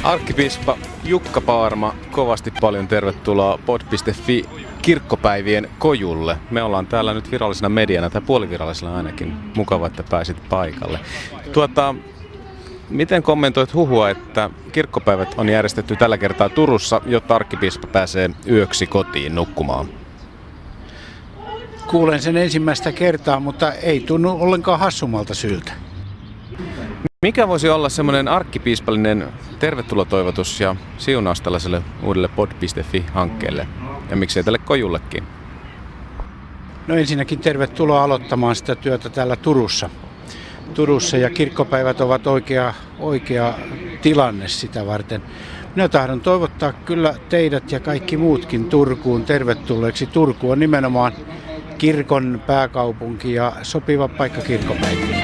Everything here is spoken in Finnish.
Arkkipiispa Jukka Paarma, kovasti paljon tervetuloa pod.fi kirkkopäivien kojulle. Me ollaan täällä nyt virallisena mediana, tai puolivirallisena ainakin. Mukava, että pääsit paikalle. Miten kommentoit huhua, että kirkkopäivät on järjestetty tällä kertaa Turussa, jotta arkkipiispa pääsee yöksi kotiin nukkumaan? Kuulen sen ensimmäistä kertaa, mutta ei tunnu ollenkaan hassumalta syyltä. Mikä voisi olla semmoinen arkkipiispallinen tervetulotoivotus ja siunaus tällaiselle uudelle pod.fi-hankkeelle? Ja miksei tälle kojullekin? No ensinnäkin tervetuloa aloittamaan sitä työtä täällä Turussa ja kirkkopäivät ovat oikea tilanne sitä varten. Minä tahdon toivottaa kyllä teidät ja kaikki muutkin Turkuun tervetulleeksi. Turku on nimenomaan kirkon pääkaupunki ja sopiva paikka kirkkopäiville.